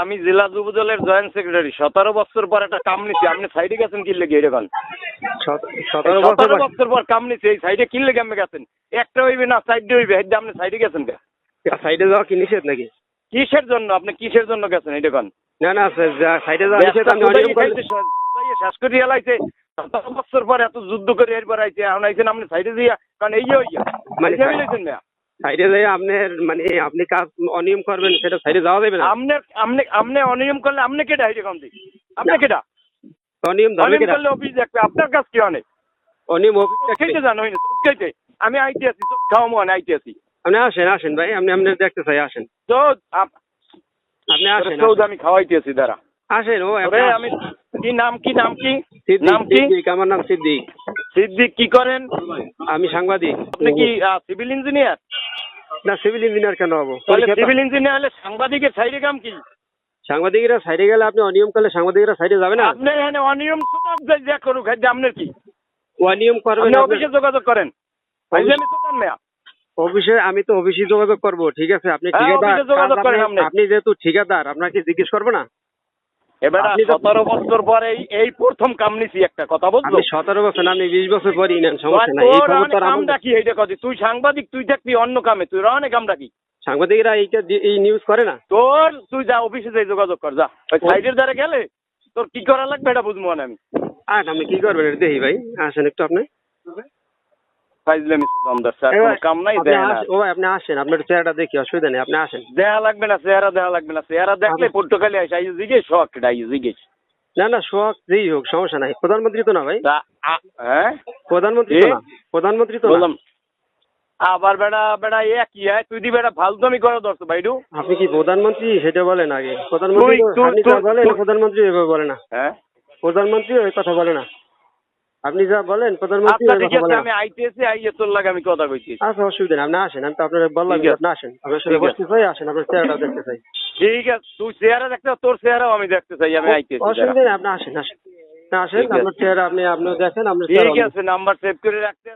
আমি জেলা যুব দলের জয়েন্ট সেক্রেটারি। 17 বছর পর একটা কাম নিছি, আপনি সাইডে গেছেন কি লেগে এটা কোন? 17 বছর পর কাম নিছি, এই সাইডে কি লেগে আপনি গেছেন? একটা হইবে না সাইডে হইবে, এটা আপনি সাইডে গেছেন কে? সাইডে যাওয়া কি নিষেধ নাকি? কিসের জন্য আপনি কিসের জন্য গেছেন এটা কোন? না না স্যার, সাইডে যাওয়া নিষেধ। আপনি অনিয়ম করলে শেষ করে এলাইছে 17 বছর পর এত যুদ্ধ করে এরপর আইছে, এখন আইছেন আপনি সাইডে দিয়া, কারণ এই হইয়া মানে মিলাইছেন না। সাইডে যাই আপনার মানে আপনি কাজ অনিয়ম করবেন, সেটা সাইডে যাওয়া যাবে না। আপনি অনিয়ম করলে আপনি কেটা হইতে কম দিই? আপনি কেটা অনিয়ম ধরবে অনিয়ম কিনা? করলে অফিস দেখবে, আপনার কাজ কি অনেক অনিয়ম অফিস খেতে জানো হইনি খেতে। আমি আইতে আছি, খাওয়া মনে আইতে আছি। আপনি আসেন আসেন ভাই, আপনি আপনার দেখতে চাই, আসেন তো আপনি আসেন সৌদ আমি খাওয়াইতে আছি দাঁড়া। আসেন। ও আমি কি নাম কি নাম কি সিদ্দিক, নাম কি? সিদ্দিক, আমার নাম সিদ্দিক। সিদ্দিক, কি করেন আমি সাংবাদিক। আপনি? কি সিভিল ইঞ্জিনিয়ার? না, সিভিল ইঞ্জিনিয়ার কেন হবো? তাহলে সিভিল ইঞ্জিনিয়ার হলে সাংবাদিকের সাইডে কাম কি? সাংবাদিকরা সাইডে গেলে আপনি অনিয়ম করলে সাংবাদিকরা সাইডে যাবে না? আপনি এখানে অনিয়ম যা করুক, আপনার কি? অনিয়ম করবেন আপনি অফিসে যোগাযোগ করেন। অফিসে আমি তো অফিসে যোগাযোগ করব, ঠিক আছে। আপনি হ্যাঁ, ঠিকাদার, অফিসে যোগাযোগ করেন আপনি। আপনি যেহেতু ঠিকাদার, আপনাকে জিজ্ঞেস করবো না? এবার আপনি তো 17 বছর পরে এই প্রথম কাম নিছি, একটা কথা বলছো। আপনি 17 বছর না, আপনি 20 বছর পরই নেন, সমস্যা নাই। এই খবর তো কামটা কি এইটা কথা? তুই সাংবাদিক, তুই দেখবি অন্য কামে, তুই অনেক কামটা কি? সাংবাদিকরা এই নিউজ করে না। তুই যা অফিসে যাই যোগাযোগ কর, যা। ওই সাইডের দ্বারা গেলে তোর কি করা লাগবে এটা বুঝবো না আমি। আপনি কি করবেন এটা দেখি ভাই, আসেন একটু আপনি। কাম নাই, ও ভাই আপনি আসেন, আপনার চেহারাটা দেখি, অসুবিধা নেই, আপনি আসেন। দেয়া লাগবে না, চেহারা দেওয়া লাগবে না। চেহারা দেখলে পর্তুগালে আসে, আই জিজ্ঞেস শখ জিজ্ঞেস। না না, শখ যেই হোক সমস্যা নাই। প্রধানমন্ত্রী তো না ভাই। হ্যাঁ, প্রধানমন্ত্রী তো না, প্রধানমন্ত্রী তো না। আবার বেড়া বেড়া কি হয়? তুই দি বেড়া ফালতুমি করে ধরছো বাইডু। আপনি কি প্রধানমন্ত্রী সেটা বলেন আগে। প্রধানমন্ত্রী আপনি যা বলেন, প্রধানমন্ত্রী এভাবে বলে না। হ্যাঁ, প্রধানমন্ত্রী ওই কথা বলে না। আপনি যা বলেন প্রধানমন্ত্রী ওই কথা বলে না। আমি আইতেছি, আইয়ে তোর লাগে আমি কথা কইছি। আচ্ছা, অসুবিধা নেই, আপনি আসেন। আমি তো আপনার বললাম আপনি আসেন, আপনার সাথে বসতে চাই, আসেন, আপনার চেহারাটা দেখতে চাই। ঠিক আছে, তুই চেহারা দেখতে, তোর চেহারাও আমি দেখতে চাই। আমি আইতেছি, অসুবিধা নেই, আপনি আসেন আসেন। আসেন, আপনার চেহারা আপনি দেখেন, আপনার ঠিক আছে। নাম্বার সেভ করে রাখতে।